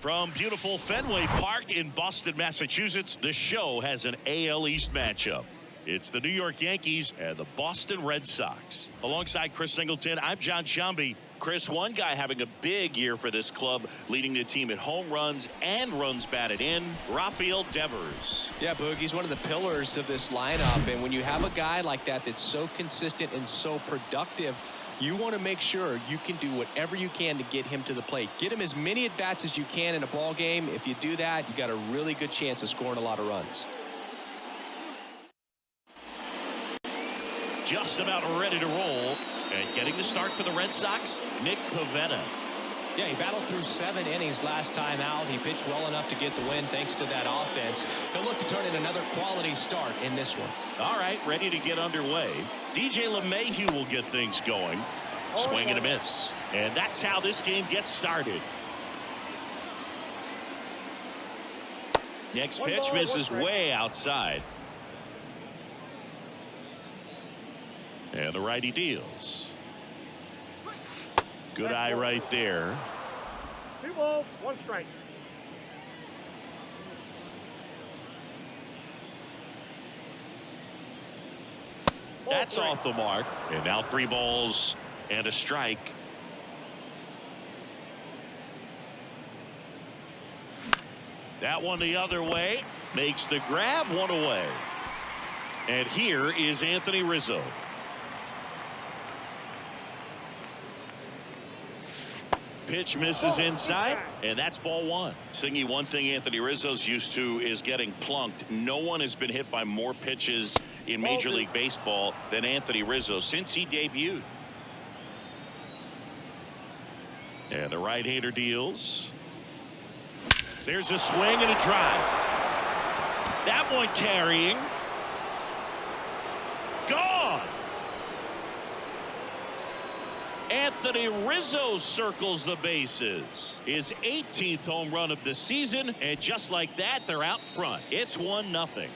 From beautiful Fenway Park in Boston, Massachusetts, the show has an AL East matchup. It's the New York Yankees and the Boston Red Sox. Alongside Chris Singleton, I'm John Shambi. Chris, one guy having a big year for this club, leading the team in home runs and runs batted in, Rafael Devers. Yeah, Boog, he's one of the pillars of this lineup, and when you have a guy like that that's so consistent and so productive, you want to make sure you can do whatever you can to get him to the plate. Get him as many at-bats as you can in a ball game. If you do that, you got a really good chance of scoring a lot of runs. Just about ready to roll. And getting the start for the Red Sox, Nick Pivetta. Yeah, he battled through 7 innings last time out. He pitched well enough to get the win thanks to that offense. He'll look to turn in another quality start in this one. All right, ready to get underway. DJ Lemahieu will get things going. Swing and a miss. And that's how this game gets started. Next pitch misses way outside. And the righty deals. Good eye right there. 2 balls, 1 strike. That's off the mark. And now 3 balls and a strike. That one the other way. Makes the grab, 1 away. And here is Anthony Rizzo. Pitch misses inside, and that's ball 1. Singy, one thing Anthony Rizzo's used to is getting plunked. No one has been hit by more pitches in Major League Baseball than Anthony Rizzo since he debuted. And the right-hander deals. There's a swing and a drive. That one carrying. Gone. Anthony Rizzo circles the bases. His 18th home run of the season, and just like that, they're out front. It's 1-0.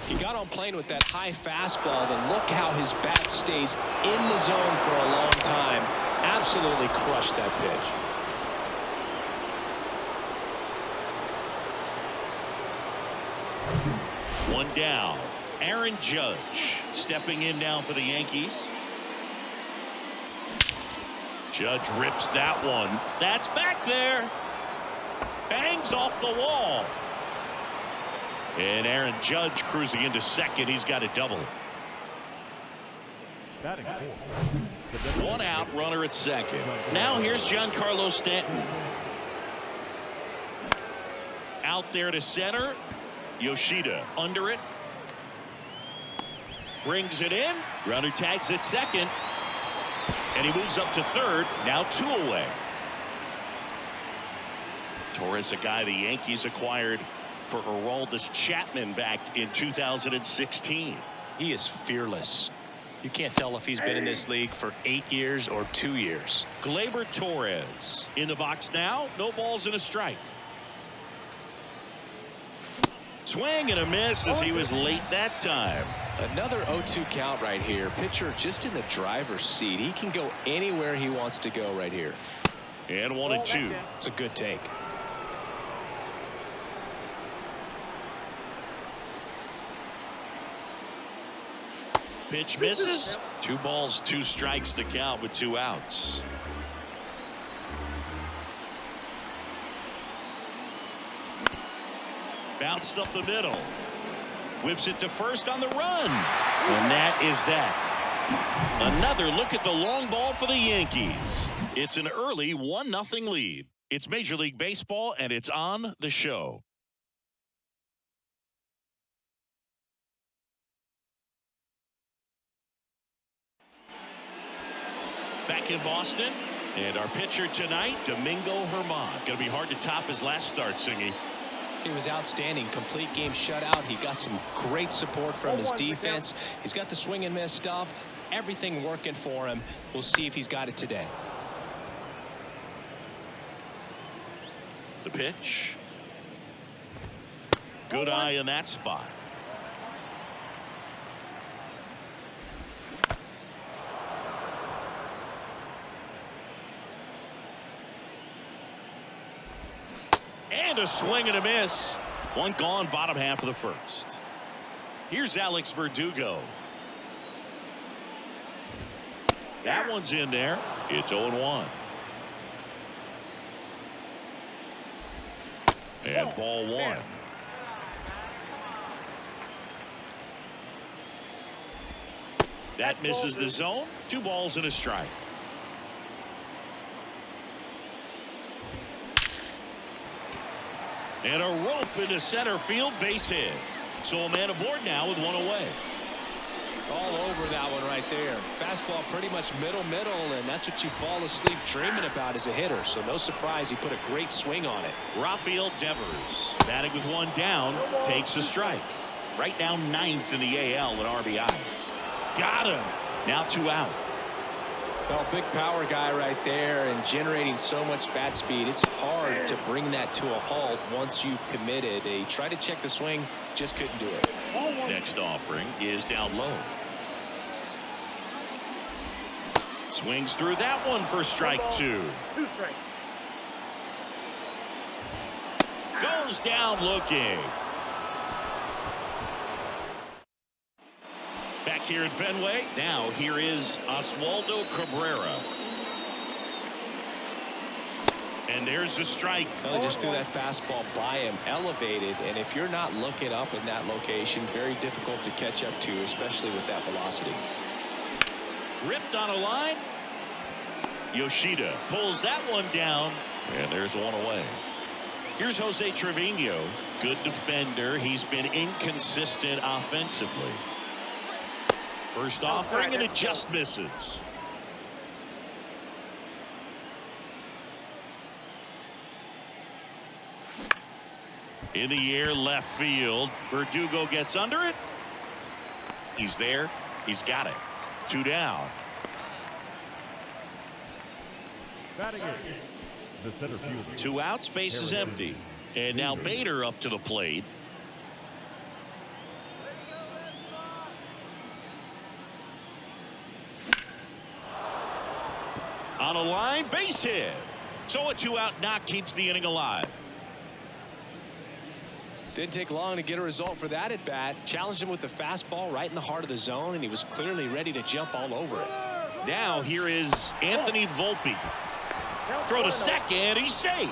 He got on plane with that high fastball, and look how his bat stays in the zone for a long time. Absolutely crushed that pitch. One down. Aaron Judge stepping in now for the Yankees. Judge rips that one. That's back there. Bangs off the wall. And Aaron Judge cruising into second. He's got a double. Batting 1 out, runner at second. Now here's Giancarlo Stanton. Out there to center. Yoshida under it. Brings it in. Runner tags at second. And he moves up to third. Now 2 away. Torres, a guy the Yankees acquired for Aroldis Chapman back in 2016. He is fearless. You can't tell if he's been in this league for 8 years or 2 years. Gleyber Torres in the box now. No balls and a strike. Swing and a miss as he was late that time. Another 0-2 count right here. Pitcher just in the driver's seat. He can go anywhere he wants to go right here. And 1-2. It's a good take. Pitch misses. 2 balls, 2 strikes to count with 2 outs. Bounced up the middle. Whips it to first on the run. And that is that. Another look at the long ball for the Yankees. It's an early 1-0 lead. It's Major League Baseball, and it's on the show. Back in Boston, and our pitcher tonight, Domingo Germán. Going to be hard to top his last start, Singy. He was outstanding. Complete game shutout. He got some great support from his defense. He's got the swing and miss stuff. Everything working for him. We'll see if he's got it today. The pitch. Good eye in that spot. And a swing and a miss. One gone, bottom half of the first. Here's Alex Verdugo. That one's in there. It's 0-1. And ball one. That misses the zone. 2 balls and a strike. And a rope into center field, base hit. So a man aboard now with 1 away. All over that one right there. Fastball pretty much middle, and that's what you fall asleep dreaming about as a hitter. So no surprise he put a great swing on it. Rafael Devers, batting with 1 down, takes a strike. Right now 9th in the AL in RBIs. Got him. Now 2 out. Well, big power guy right there and generating so much bat speed. It's hard to bring that to a halt once you've committed. They tried to check the swing, just couldn't do it. Next offering is down low. Swings through that one for strike 2. 2 strikes. Goes down looking. Back here at Fenway. Now here is Oswaldo Cabrera. And there's the strike. Well, just threw that fastball by him, elevated, and if you're not looking up in that location, very difficult to catch up to, especially with that velocity. Ripped on a line. Yoshida pulls that one down, and there's 1 away. Here's Jose Trevino. Good defender. He's been inconsistent offensively. First offering, and it just misses. In the air, left field. Verdugo gets under it. He's there. He's got it. 2 down. Batting in the center field. 2 outs, base is empty. And now Bader up to the plate. On a line, base hit. So a 2-out knock keeps the inning alive. Didn't take long to get a result for that at bat. Challenged him with the fastball right in the heart of the zone, and he was clearly ready to jump all over it. Now here is Anthony Volpe. Throw to second, he's safe.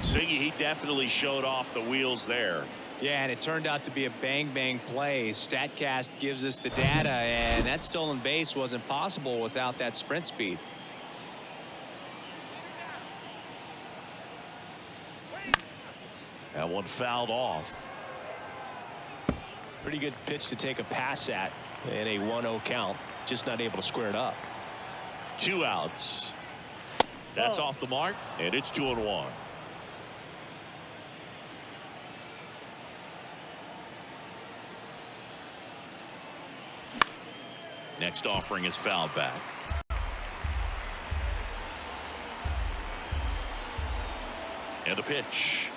Siggy, he definitely showed off the wheels there. Yeah, and it turned out to be a bang play. StatCast gives us the data, and that stolen base wasn't possible without that sprint speed. That one fouled off. Pretty good pitch to take a pass at in a 1-0 count. Just not able to square it up. 2 outs. That's off the mark, and it's 2-1. Next offering is fouled back. And a pitch.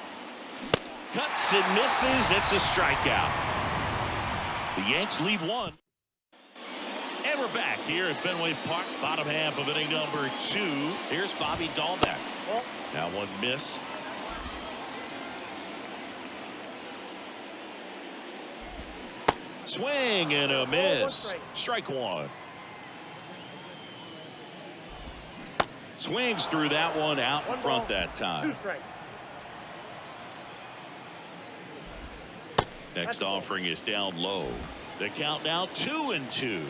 Cuts and misses. It's a strikeout. The Yanks lead 1. And we're back here at Fenway Park, bottom half of inning number 2. Here's Bobby Dalbec. Now one missed. Swing and a miss. Strike 1. Swings through that one, out in front that time. 2 strikes. Next offering is down low. The count now 2-2.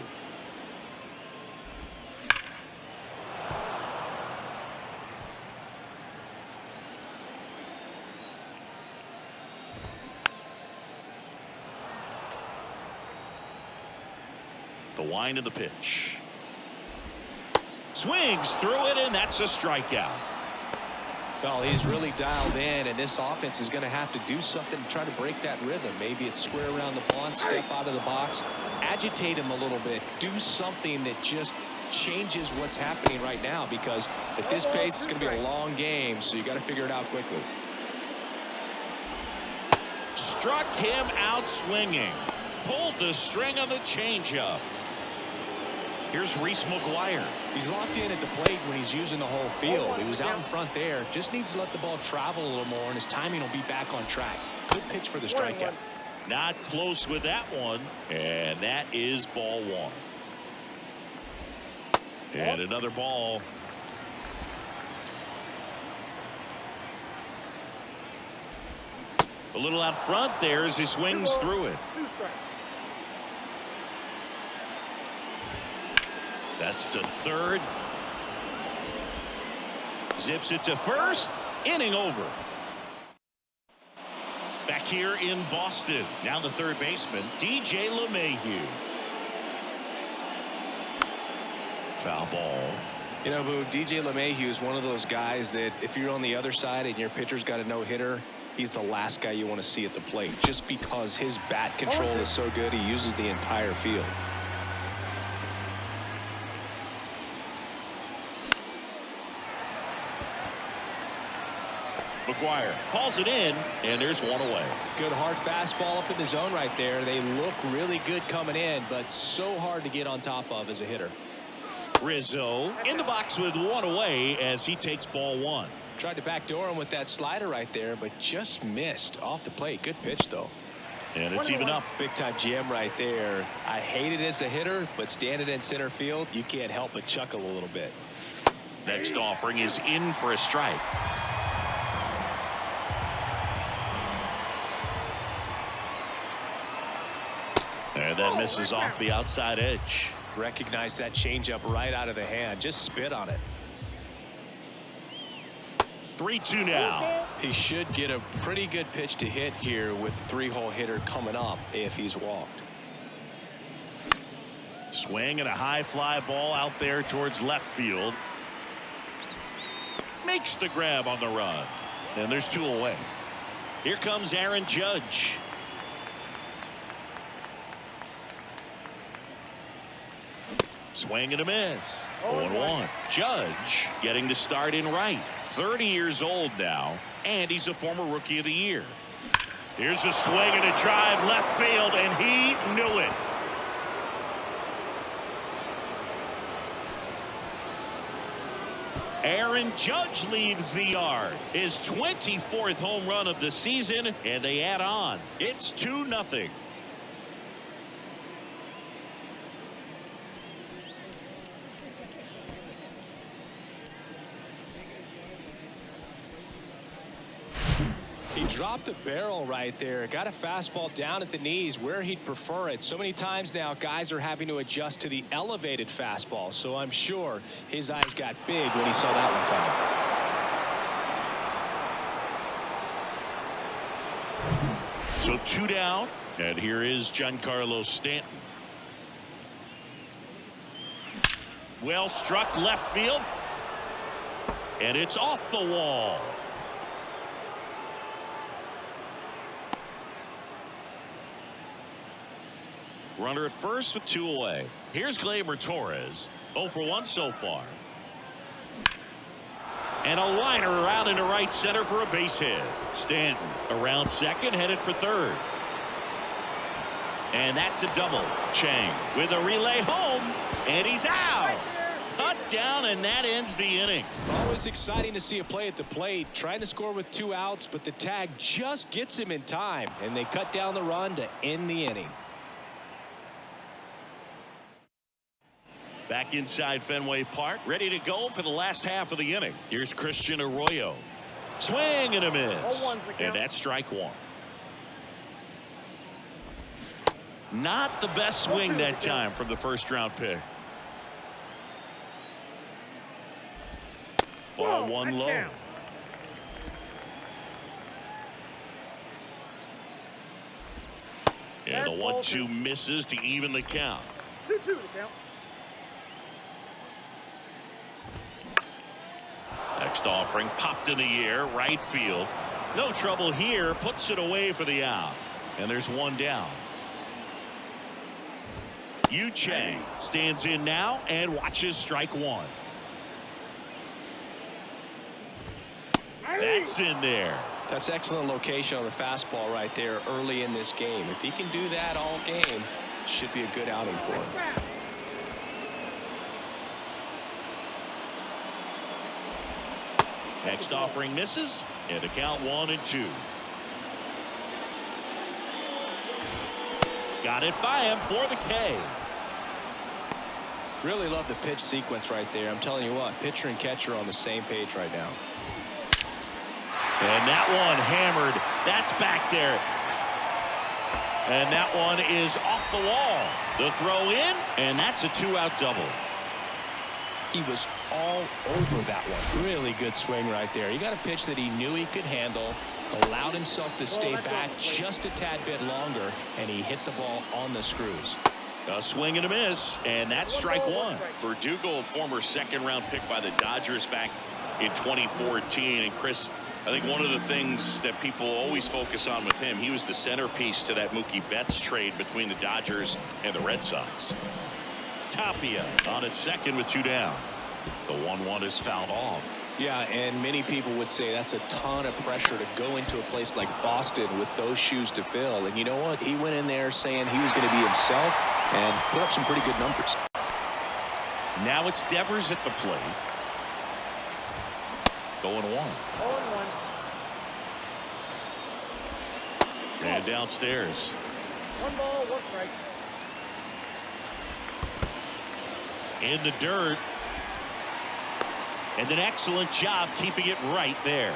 The wind of the pitch. Swings through it, and that's a strikeout. Well, he's really dialed in, and this offense is going to have to do something to try to break that rhythm. Maybe it's square around the bunt, step out of the box, agitate him a little bit, do something that just changes what's happening right now, because at this pace it's going to be a long game, so you got to figure it out quickly. Struck him out swinging. Pulled the string on the changeup. Here's Reese McGuire. He's locked in at the plate when he's using the whole field. He was out in front there. Just needs to let the ball travel a little more, and his timing will be back on track. Good pitch for the strikeout. Not close with that one, and that is ball one. And another ball. A little out front there as he swings through it. That's to third. Zips it to first. Inning over. Back here in Boston. Now the third baseman, DJ Lemahieu. Foul ball. You know, Boo, DJ Lemahieu is one of those guys that if you're on the other side and your pitcher's got a no-hitter, he's the last guy you want to see at the plate, just because his bat control is so good. He uses the entire field. McGuire calls it in, and there's one away. Good hard fastball up in the zone right there. They look really good coming in, but so hard to get on top of as a hitter. Rizzo in the box with one away as he takes ball one. Tried to backdoor him with that slider right there, but just missed off the plate. Good pitch, though. And it's even up. Big time GM right there. I hate it as a hitter, but standing in center field, you can't help but chuckle a little bit. Next offering is in for a strike. And that misses off the outside edge. Recognize that changeup right out of the hand. Just spit on it. 3-2 now. He should get a pretty good pitch to hit here with three-hole hitter coming up if he's walked. Swing and a high fly ball out there towards left field. Makes the grab on the run. And there's two away. Here comes Aaron Judge. Swing and a miss. 0-1. Judge getting the start in right. 30 years old now, and he's a former Rookie of the Year. Here's a swing and a drive left field, and he knew it. Aaron Judge leaves the yard. His 24th home run of the season, and they add on. It's 2-0. He dropped the barrel right there. Got a fastball down at the knees where he'd prefer it. So many times now guys are having to adjust to the elevated fastball. So I'm sure his eyes got big when he saw that one coming. So 2 down. And here is Giancarlo Stanton. Well struck left field. And it's off the wall. Runner at first with 2 away. Here's Gleyber Torres. 0 for 1 so far. And a liner around into right center for a base hit. Stanton around second, headed for third. And that's a double. Chang with a relay home, and he's out. Cut down, and that ends the inning. Always exciting to see a play at the plate, trying to score with 2 outs, but the tag just gets him in time, and they cut down the run to end the inning. Back inside Fenway Park, ready to go for the last half of the inning. Here's Christian Arroyo. Swing and a miss. And that's strike one. Not the best swing that time from the first round pick. Ball one low. And the 1-2 misses to even the count. 2-2 to count. Next offering popped in the air, right field. No trouble here, puts it away for the out. And there's 1 down. Chang stands in now and watches strike 1. That's in there. That's excellent location on the fastball right there early in this game. If he can do that all game, should be a good outing for him. Next offering misses, and the count 1-2. Got it by him for the K. Really love the pitch sequence right there. I'm telling you what, pitcher and catcher are on the same page right now. And that one hammered. That's back there. And that one is off the wall. The throw in, and that's a 2-out double. He was all over that one. Really good swing right there. He got a pitch that he knew he could handle, allowed himself to stay back just a tad bit longer, and he hit the ball on the screws. A swing and a miss, and that's strike one. Verdugo, a former second-round pick by the Dodgers back in 2014. And Chris, I think one of the things that people always focus on with him, he was the centerpiece to that Mookie Betts trade between the Dodgers and the Red Sox. Tapia on its second with 2 down. The 1-1 is fouled off. Yeah, and many people would say that's a ton of pressure to go into a place like Boston with those shoes to fill. And you know what? He went in there saying he was going to be himself and put up some pretty good numbers. Now it's Devers at the plate. Going 1. 0-1. And downstairs. 1 ball, 1 strike. In the dirt. And an excellent job keeping it right there.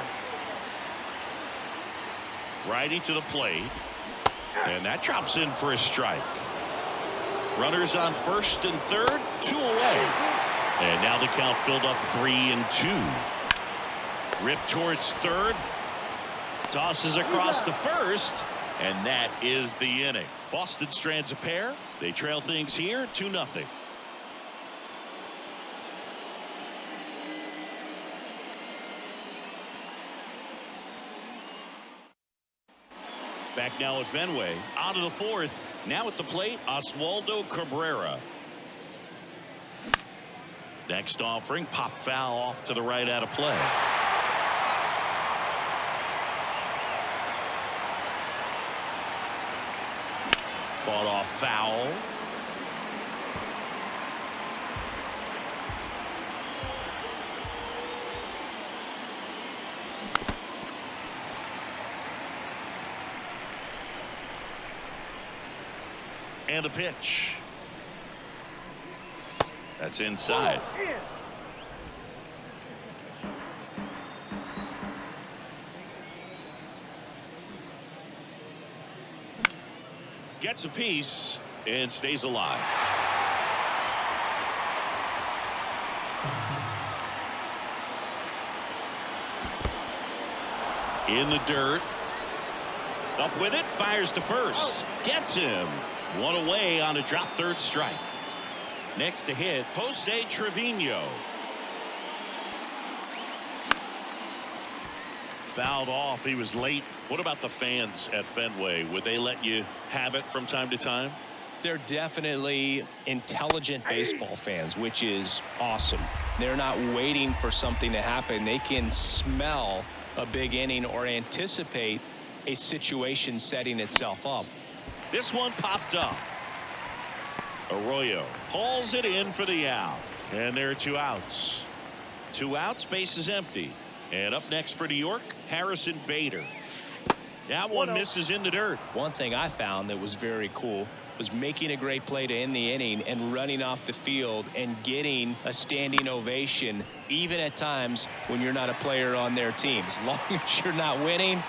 Righty to the plate. And that drops in for a strike. Runners on first and third, 2 away. And now the count filled up 3-2. Rip towards third. Tosses across to first. And that is the inning. Boston strands a pair. They trail things here 2-0. Back now at Fenway. Out of the 4th. Now at the plate, Oswaldo Cabrera. Next offering, pop foul off to the right out of play. Fought off foul. And a pitch. That's inside. Gets a piece and stays alive. In the dirt. Up with it. Fires to first. Gets him. 1 away on a drop third strike. Next to hit, Jose Trevino. Fouled off. He was late. What about the fans at Fenway? Would they let you have it from time to time? They're definitely intelligent baseball fans, which is awesome. They're not waiting for something to happen. They can smell a big inning or anticipate a situation setting itself up. This one popped up. Arroyo hauls it in for the out. And there are 2 outs. 2 outs, base is empty. And up next for New York, Harrison Bader. That one misses in the dirt. One thing I found that was very cool was making a great play to end the inning and running off the field and getting a standing ovation, even at times when you're not a player on their team. As long as you're not winning,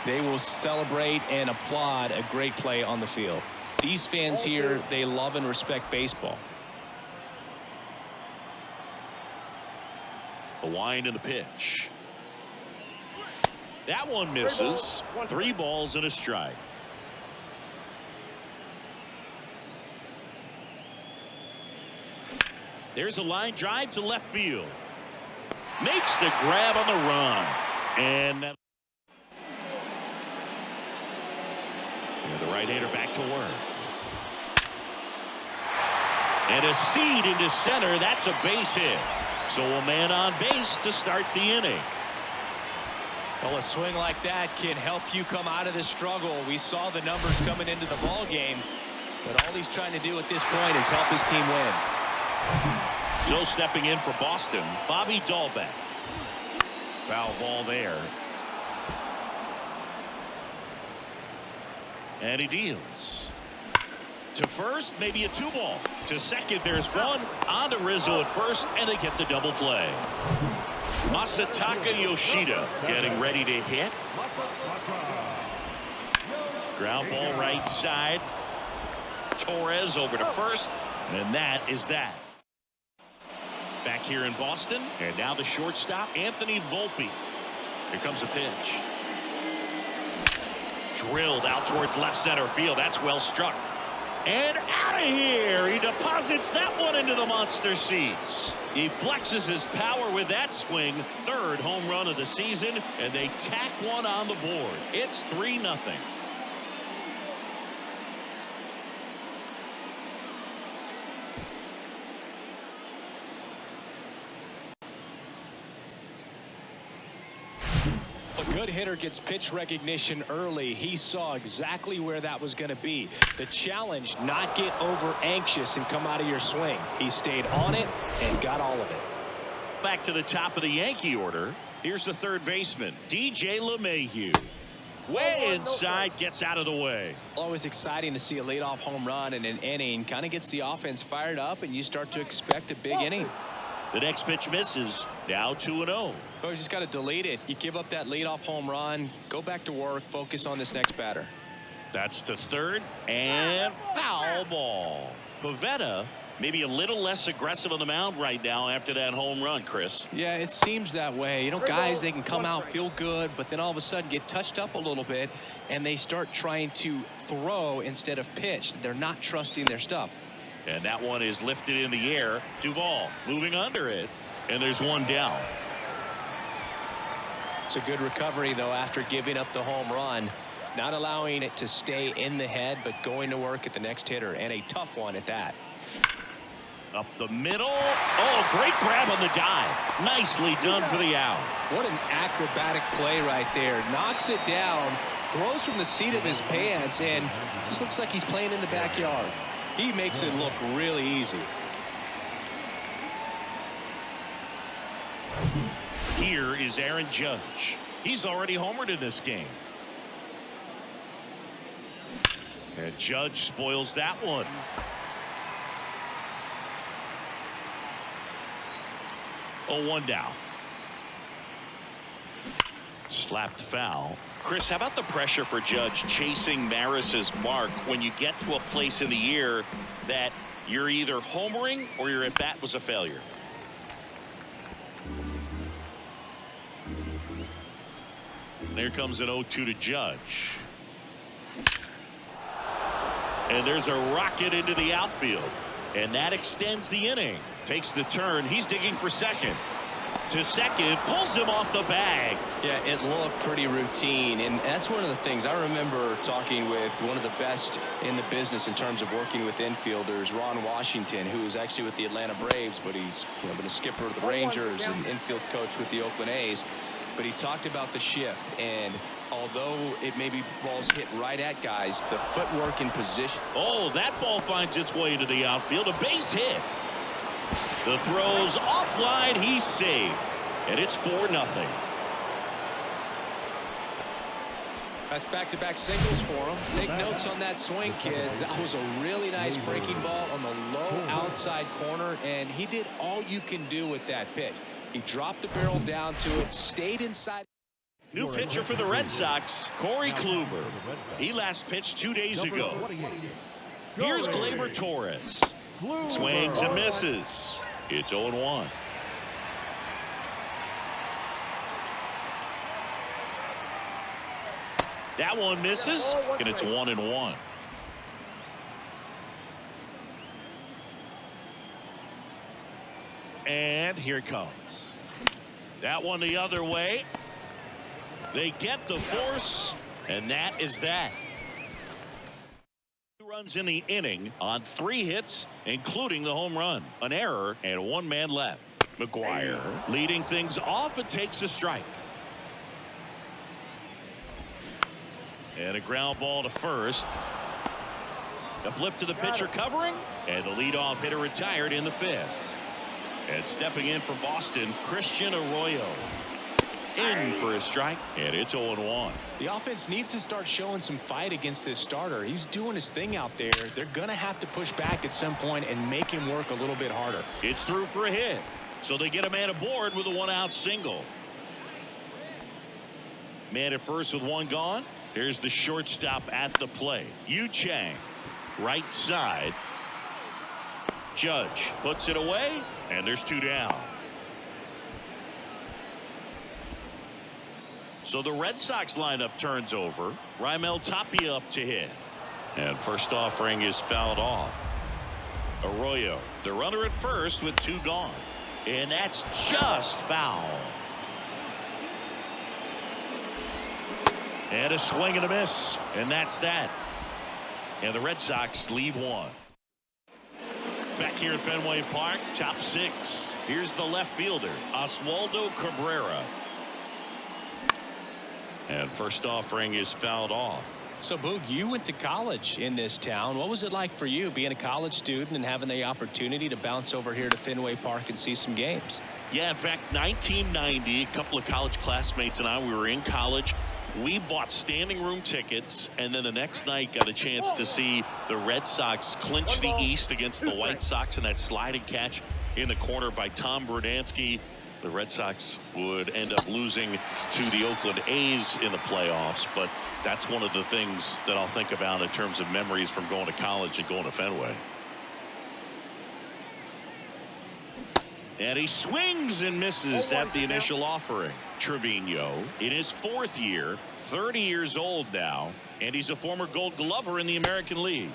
they will celebrate and applaud a great play on the field. These fans here, they love and respect baseball. The wind and the pitch. That one misses. 3 balls and a strike. There's a line drive to left field. Makes the grab on the run. And that. And the right-hander back to work. And a seed into center. That's a base hit. So a man on base to start the inning. Well, a swing like that can help you come out of this struggle. We saw the numbers coming into the ball game, but all he's trying to do at this point is help his team win. So stepping in for Boston, Bobby Dalbec. Foul ball there. And he deals. To first, maybe a 2-ball. To second, there's one. On to Rizzo at first, and they get the double play. Masataka Yoshida getting ready to hit. Ground ball right side. Torres over to first, and that is that. Back here in Boston, and now the shortstop, Anthony Volpe. Here comes a pitch. Drilled out towards left center field. That's well struck. And out of here. He deposits that one into the monster seats. He flexes his power with that swing. Third home run of the season, and they tack one on the board. It's 3-0. A good hitter gets pitch recognition early. He saw exactly where that was going to be. The challenge, not get over anxious and come out of your swing. He stayed on it and got all of it. Back to the top of the Yankee order. Here's the third baseman, DJ Lemahieu. Way inside, gets out of the way. Always exciting to see a leadoff home run in an inning. Kind of gets the offense fired up, and you start to expect a big inning. The next pitch misses. Now 2-0. Oh, you just got to delete it. You give up that leadoff home run. Go back to work. Focus on this next batter. That's to third, and foul ball. Pivetta maybe a little less aggressive on the mound right now after that home run, Chris. Yeah, it seems that way. You know, guys, they can come out, feel good, but then all of a sudden get touched up a little bit, and they start trying to throw instead of pitch. They're not trusting their stuff. And that one is lifted in the air. Duvall moving under it, and there's one down. It's a good recovery, though, after giving up the home run. Not allowing it to stay in the head, but going to work at the next hitter, and a tough one at that. Up the middle. Oh, great grab on the dive. Nicely done for the out. What an acrobatic play right there. Knocks it down, throws from the seat of his pants, and just looks like he's playing in the backyard. He makes it look really easy. Here is Aaron Judge. He's already homered in this game. And Judge spoils that one. Oh, 1 down. Slapped foul. Chris, how about the pressure for Judge chasing Maris's mark when you get to a place in the year that you're either homering or your at bat was a failure? And there comes an 0-2 to Judge. And there's a rocket into the outfield. And that extends the inning. Takes the turn. He's digging for second. To second, pulls him off the bag. Yeah, it looked pretty routine, and that's one of the things. I remember talking with one of the best in the business in terms of working with infielders, Ron Washington, who is actually with the Atlanta Braves, but he's been a skipper of the Rangers and infield coach with the Oakland A's. But he talked about the shift, and although it may be balls hit right at guys, the footwork in position. Oh, that ball finds its way into the outfield. A base hit. The throw's offline. He's saved. And it's 4-0. That's back-to-back singles for him. Take notes on that swing, kids. That was a really nice breaking ball on the low outside corner, and he did all you can do with that pitch. He dropped the barrel down to it, stayed inside. New pitcher for the Red Sox, Corey Kluber. He last pitched 2 days ago. Here's Gleyber Torres. Swings and misses. It's 0-1. That one misses, and it's 1-1. And here it comes. That one the other way. They get the force, and that is that. 2 runs in the inning on 3 hits, including the home run. An error and 1 man left. McGuire leading things off and takes a strike. And a ground ball to first. A flip to the pitcher covering, and the leadoff hitter retired in the 5th. And stepping in for Boston, Christian Arroyo. In for a strike, and it's 0-1. The offense needs to start showing some fight against this starter. He's doing his thing out there. They're going to have to push back at some point and make him work a little bit harder. It's through for a hit, so they get a man aboard with a one-out single. Man at first with one gone. Here's the shortstop at the plate. Chang, right side. Judge puts it away, and there's two down. So the Red Sox lineup turns over. Raimel Tapia up to hit. And first offering is fouled off. Arroyo, the runner at first with two gone. And that's just foul. And a swing and a miss. And that's that. And the Red Sox lead one. Back here at Fenway Park, top six. Here's the left fielder, Oswaldo Cabrera. And first offering is fouled off. So, Boog, you went to college in this town. What was it like for you being a college student and having the opportunity to bounce over here to Fenway Park and see some games? Yeah, in fact, 1990, a couple of college classmates and I, we were in college. We bought standing room tickets, and then the next night got a chance to see the Red Sox clinch the East against the White Sox in that sliding catch in the corner by Tom Brunansky. The Red Sox would end up losing to the Oakland A's in the playoffs, but that's one of the things that I'll think about in terms of memories from going to college and going to Fenway. And he swings and misses at the initial offering. Trevino in his fourth year, 30 years old now, and he's a former Gold Glover in the American League.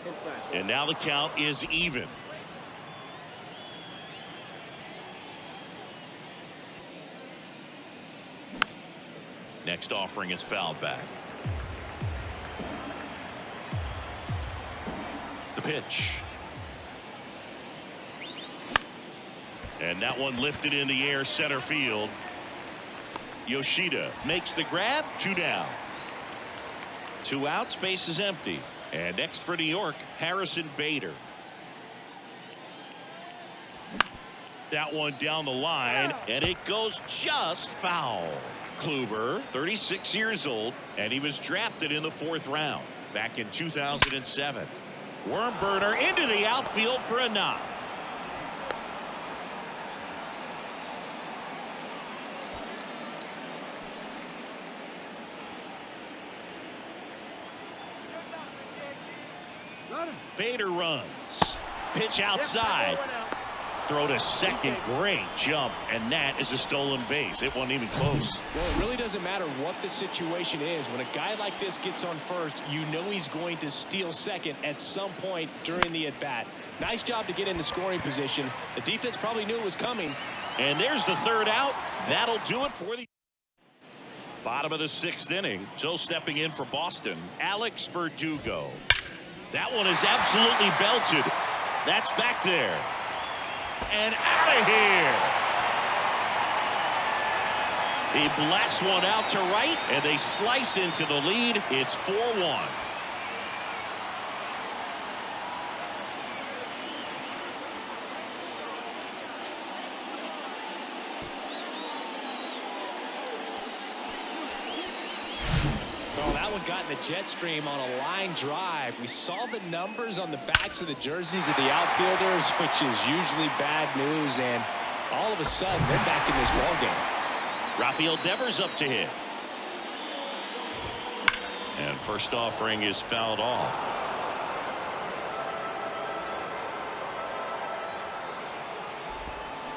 And now the count is even. Next offering is fouled back. The pitch. And that one lifted in the air center field. Yoshida makes the grab. Two down. Two out. Space is empty. And next for New York, Harrison Bader. That one down the line, and it goes just foul. Kluber, 36 years old, and he was drafted in the 4th round back in 2007. Worm burner into the outfield for a knock. Bader runs. Pitch outside. Throw to second. Great jump, and that is a stolen base. It wasn't even close. Well, it really doesn't matter what the situation is. When a guy like this gets on first, you know he's going to steal second at some point during the at-bat. Nice job to get into scoring position. The defense probably knew it was coming. And there's the third out. That'll do it for the bottom of the 6th inning. So stepping in for Boston, Alex Verdugo. That one is absolutely belted. That's back there. And out of here. He blasts one out to right, and they slice into the lead. It's 4-1. Got in the jet stream on a line drive. We saw the numbers on the backs of the jerseys of the outfielders, which is usually bad news, and all of a sudden they're back in this ballgame. Rafael Devers up to hit. And first offering is fouled off.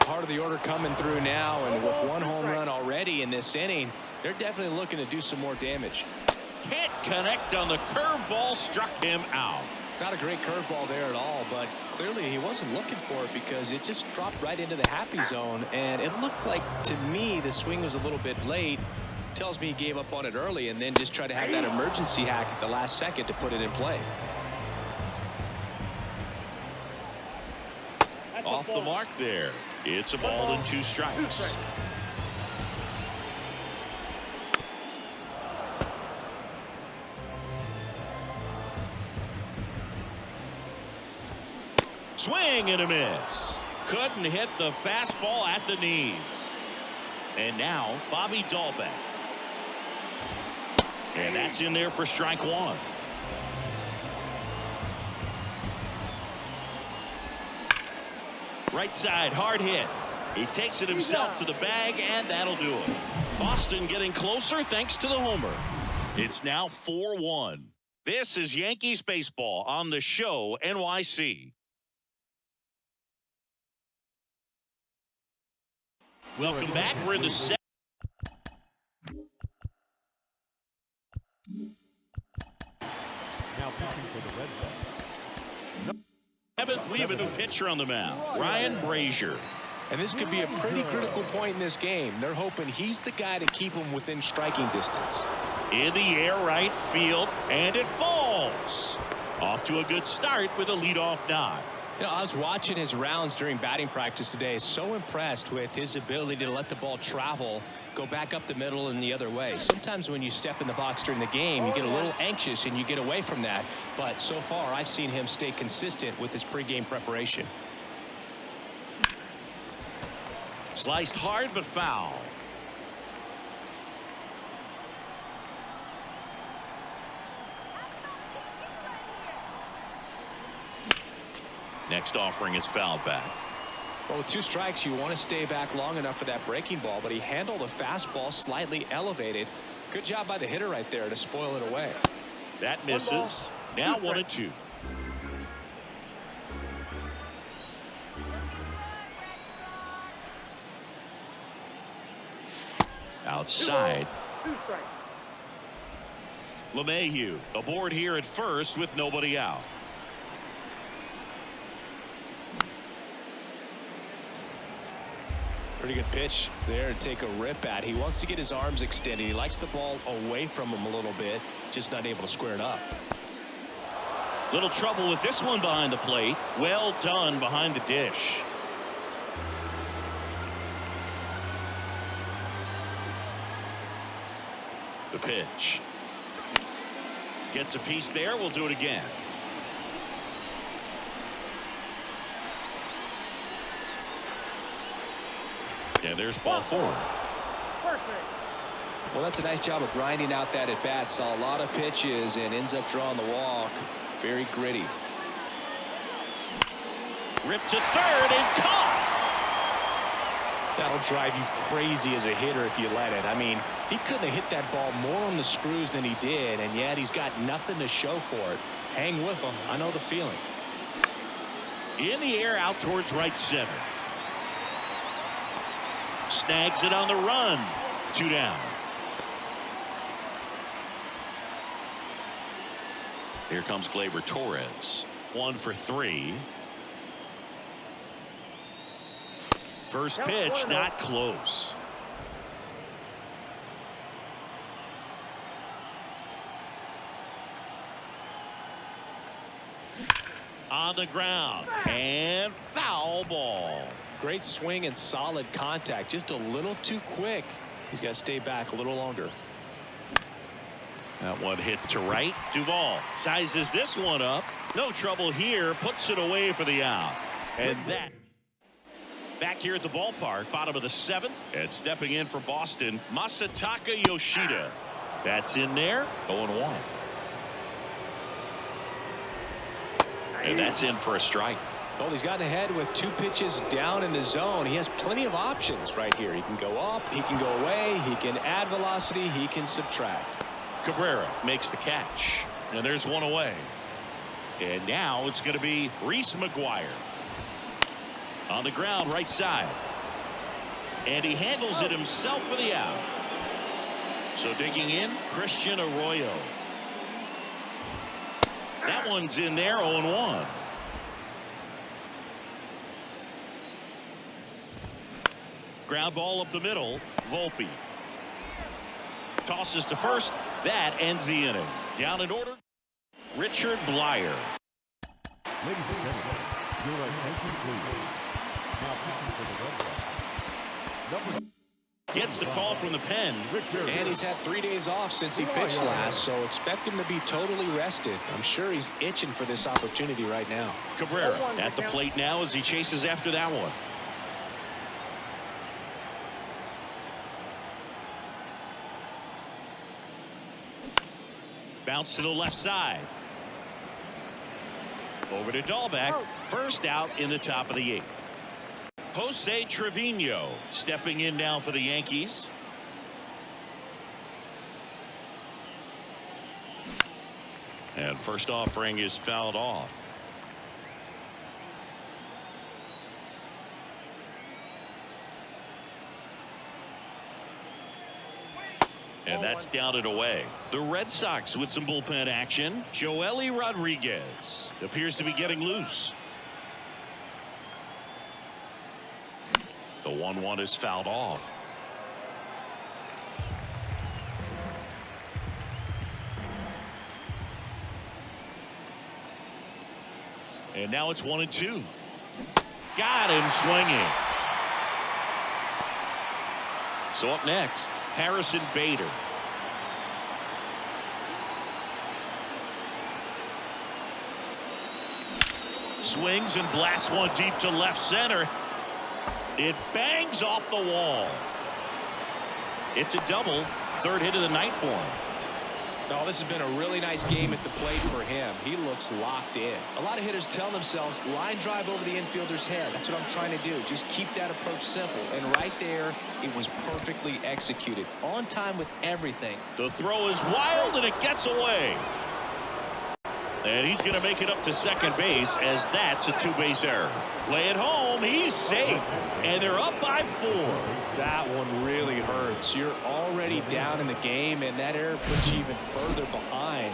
Part of the order coming through now, and with one home run already in this inning, they're definitely looking to do some more damage. Can't connect on the curveball, struck him out. Not a great curveball there at all, but clearly he wasn't looking for it because it just dropped right into the happy zone, and it looked like, to me, the swing was a little bit late. Tells me he gave up on it early and then just tried to have that emergency hack at the last second to put it in play. Off the mark there. It's a ball and 2 strikes. Swing and a miss. Couldn't hit the fastball at the knees. And now Bobby Dalbec. And that's in there for strike one. Right side, hard hit. He takes it himself to the bag, and that'll do it. Boston getting closer thanks to the homer. It's now 4-1. This is Yankees baseball on the show NYC. Welcome back. We're in the second. Now pitching for the Red Sox. Seventh, we have a new pitcher on the mound, Ryan Brazier. And this could be a pretty critical point in this game. They're hoping he's the guy to keep him within striking distance. In the air, right field, and it falls. Off to a good start with a leadoff nod. You know, I was watching his rounds during batting practice today. So impressed with his ability to let the ball travel, go back up the middle and the other way. Sometimes when you step in the box during the game, you get a little anxious and you get away from that. But so far, I've seen him stay consistent with his pregame preparation. Sliced hard but foul. Next offering is fouled back. Well, with 2 strikes, you want to stay back long enough for that breaking ball, but he handled a fastball slightly elevated. Good job by the hitter right there to spoil it away. That misses. Now 1-2. Outside. 2 strikes. Lemahieu aboard here at first with nobody out. Pretty good pitch there to take a rip at. He wants to get his arms extended. He likes the ball away from him a little bit, just not able to square it up. Little trouble with this one behind the plate. Well done behind the dish. The pitch. Gets a piece there. We'll do it again. Yeah, there's ball 4. Well, that's a nice job of grinding out that at bat. Saw a lot of pitches and ends up drawing the walk. Very gritty. Ripped to third and caught. That'll drive you crazy as a hitter if you let it. I mean, he couldn't have hit that ball more on the screws than he did, and yet he's got nothing to show for it. Hang with him. I know the feeling. In the air out towards right center. Snags it on the run. 2 down. Here comes Gleyber Torres. 1 for 3. First pitch not close. On the ground and foul ball. Great swing and solid contact. Just a little too quick. He's got to stay back a little longer. That one hit to right. Duvall sizes this one up. No trouble here. Puts it away for the out. And that back here at the ballpark, bottom of the 7th. And stepping in for Boston, Masataka Yoshida. That's in there. 0-1. And that's in for a strike. Well, he's gotten ahead with 2 pitches down in the zone. He has plenty of options right here. He can go up, he can go away, he can add velocity, he can subtract. Cabrera makes the catch. And there's one away. And now it's going to be Reese McGuire. On the ground, right side. And he handles it himself for the out. So digging in, Christian Arroyo. That one's in there, 0-1. Ground ball up the middle. Volpe tosses to first. That ends the inning. Down in order, Richard Blyer. Ladies and gentlemen, your attention please. Now pitching for the Red Sox. Number Gets the call from the pen. And he's had 3 days off since he pitched last, so expect him to be totally rested. I'm sure he's itching for this opportunity right now. Cabrera at the plate now as he chases after that one. Bounce to the left side. Over to Dalbec. First out in the top of the 8th. Jose Trevino stepping in now for the Yankees. And first offering is fouled off. And that's down and away. The Red Sox with some bullpen action. Joely Rodriguez appears to be getting loose. The 1-1 is fouled off. And now it's 1-2. Got him swinging. So up next, Harrison Bader. Swings and blasts one deep to left center. It bangs off the wall. It's a double. Third hit of the night for him. Oh, this has been a really nice game at the plate for him. He looks locked in. A lot of hitters tell themselves line drive over the infielder's head. That's what I'm trying to do. Just keep that approach simple. And right there, it was perfectly executed. On time with everything. The throw is wild and it gets away. And he's going to make it up to second base as that's a 2-base error. Play it home. He's safe. And they're up by 4. That one really hurts. You're already down in the game, and that error puts you even further behind.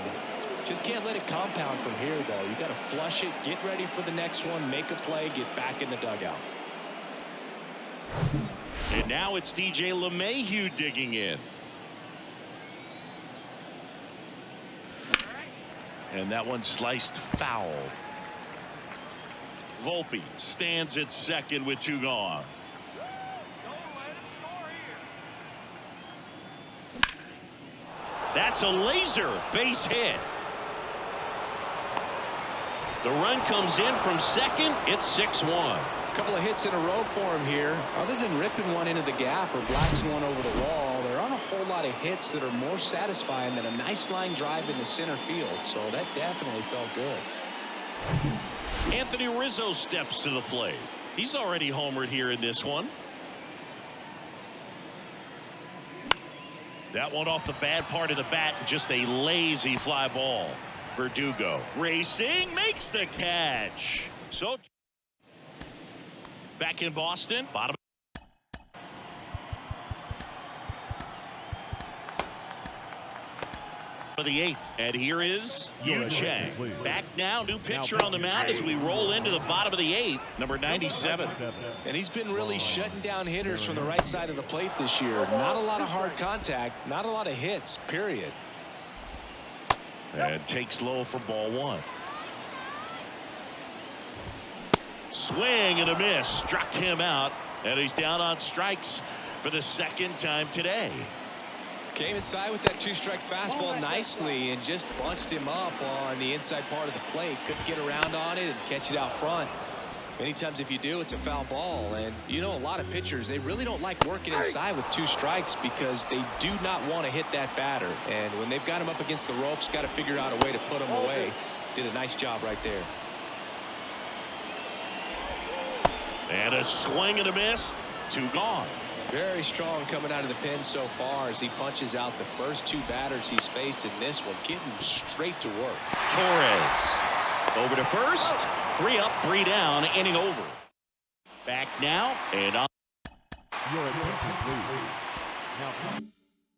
Just can't let it compound from here, though. You got to flush it, get ready for the next one, make a play, get back in the dugout. And now it's DJ Lemahieu digging in. And that one sliced foul. Volpe stands at second with 2 gone. That's a laser base hit. The run comes in from second. It's 6-1. A couple of hits in a row for him here. Other than ripping one into the gap or blasting one over the wall, there aren't a whole lot of hits that are more satisfying than a nice line drive in the center field. So that definitely felt good. Anthony Rizzo steps to the plate. He's already homered here in this one. That one off the bad part of the bat, just a lazy fly ball. Verdugo racing, makes the catch. So back in Boston, bottom of the 8th, and here is Chang. Back now, new pitcher on the mound as we roll into the bottom of the 8th, number 97. And he's been really shutting down hitters from the right side of the plate this year. Not a lot of hard contact, not a lot of hits, period. And takes low for ball 1. Swing and a miss, struck him out, and he's down on strikes for the second time today. Came inside with that 2-strike fastball nicely and just bunched him up on the inside part of the plate. Couldn't get around on it and catch it out front. Many times if you do, it's a foul ball. And you know, a lot of pitchers, they really don't like working inside with 2 strikes because they do not want to hit that batter. And when they've got him up against the ropes, got to figure out a way to put him away. Did a nice job right there. And a swing and a miss. 2 gone. Very strong coming out of the pen so far as he punches out the first 2 batters he's faced in this one, getting straight to work. Torres over to first. 3 up, 3 down, inning over. Back now and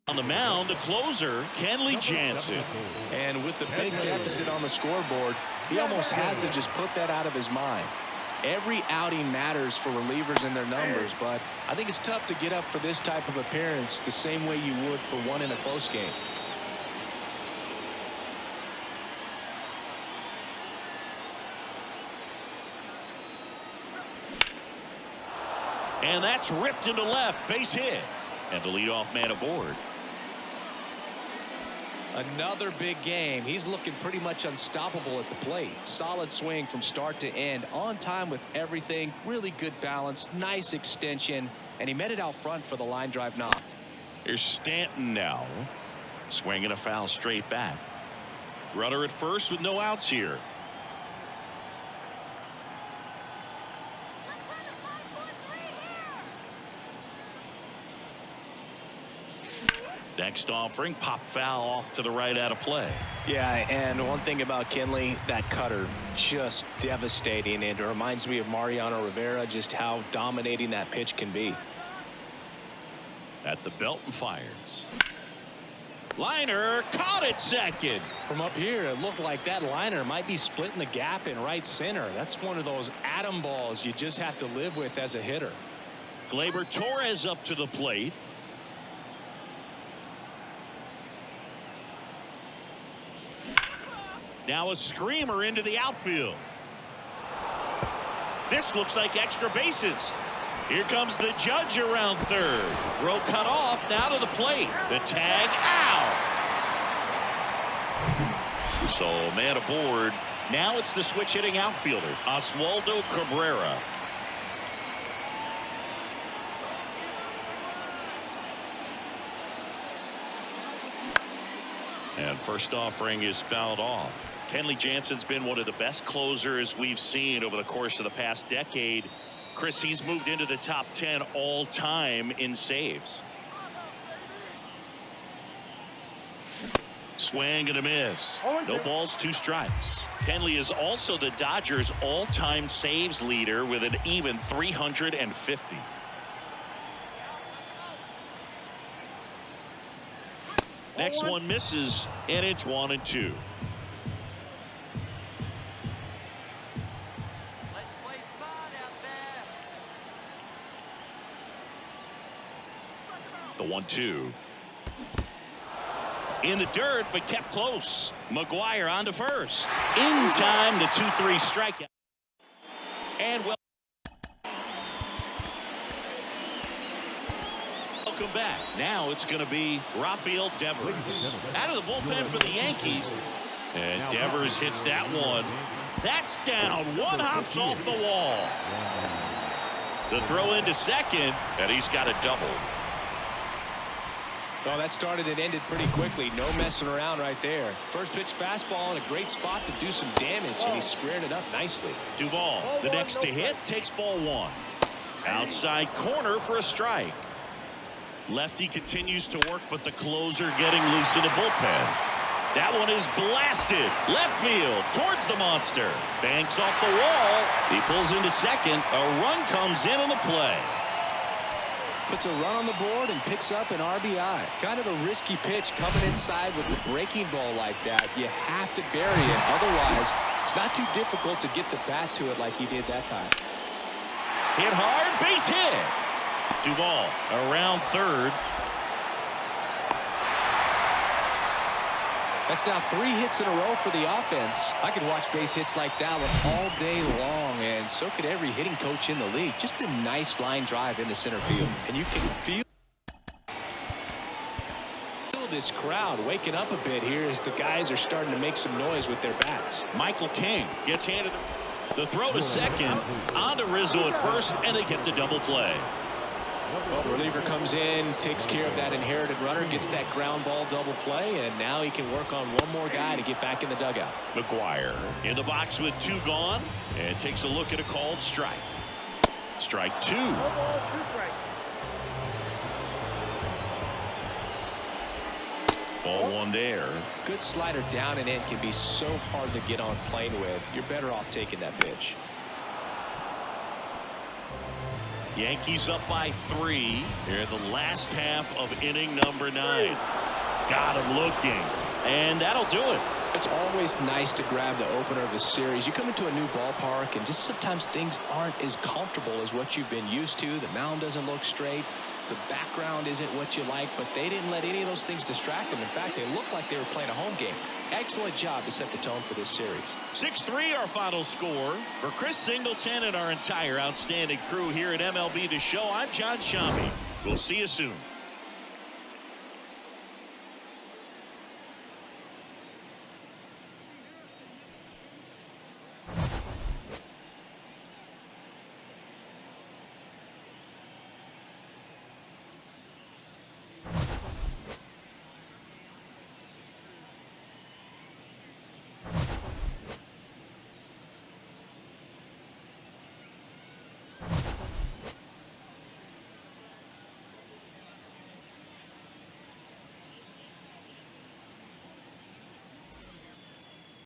on the mound, the closer, Kenley Jansen. And with the big deficit on the scoreboard, he almost has to just put that out of his mind. Every outing matters for relievers and their numbers, but I think it's tough to get up for this type of appearance the same way you would for one in a close game. And that's ripped into left, base hit. And the leadoff man aboard. Another big game. He's looking pretty much unstoppable at the plate. Solid swing from start to end. On time with everything. Really good balance. Nice extension. And he met it out front for the line drive knock. Here's Stanton now. Swinging a foul straight back. Runner at first with no outs here. Next offering, pop foul off to the right out of play. Yeah, and one thing about Kenley, that cutter, just devastating. It reminds me of Mariano Rivera, just how dominating that pitch can be. At the belt and fires. Liner caught at second. From up here, it looked like that liner might be splitting the gap in right center. That's one of those atom balls you just have to live with as a hitter. Gleyber Torres up to the plate. Now a screamer into the outfield. This looks like extra bases. Here comes the judge around third. Row cut off, now to the plate. The tag out. So man aboard. Now it's the switch hitting outfielder, Oswaldo Cabrera. And first offering is fouled off. Kenley Jansen's been one of the best closers we've seen over the course of the past decade. Chris, he's moved into the top 10 all time in saves. Swing and a miss. No balls, 2 strikes. Kenley is also the Dodgers all-time saves leader with an even 350. Next one misses, and it's 1-2. The 1-2. In the dirt, but kept close. McGuire on to first. In time, the 2-3 strikeout. And welcome back. Now it's going to be Rafael Devers out of the bullpen for the Yankees. And Devers hits that one. That's down. One hops off the wall. The throw into second, and he's got a double. Well, that started and ended pretty quickly. No messing around right there. First pitch fastball in a great spot to do some damage, and he squared it up nicely. Duvall, the next to hit, takes ball 1. Outside corner for a strike. Lefty continues to work, but the closer getting loose in the bullpen. That one is blasted. Left field towards the monster. Banks off the wall. He pulls into second. A run comes in on the play. Puts a run on the board and picks up an RBI. Kind of a risky pitch coming inside with a breaking ball like that. You have to bury it. Otherwise, it's not too difficult to get the bat to it like he did that time. Hit hard, base hit. Duvall around third. That's now 3 hits in a row for the offense. I could watch base hits like that one all day long, and so could every hitting coach in the league. Just a nice line drive into center field, and you can feel this crowd waking up a bit here as the guys are starting to make some noise with their bats. Michael King gets handed the throw to second, on to Rizzo at first, and they get the double play. Well, the reliever comes in, takes care of that inherited runner, gets that ground ball double play, and now he can work on one more guy to get back in the dugout. McGuire in the box with 2 gone, and takes a look at a called strike. Strike 2. Ball 1 there. Good slider down and in can be so hard to get on plane with. You're better off taking that pitch. Yankees up by 3 here in the last half of inning number 9. Got him looking, and that'll do it. It's always nice to grab the opener of a series. You come into a new ballpark, and just sometimes things aren't as comfortable as what you've been used to. The mound doesn't look straight. The background isn't what you like, but they didn't let any of those things distract them. In fact, they looked like they were playing a home game. Excellent job to set the tone for this series. 6-3 our final score. For Chris Singleton and our entire outstanding crew here at MLB The Show, I'm John Shambi. We'll see you soon.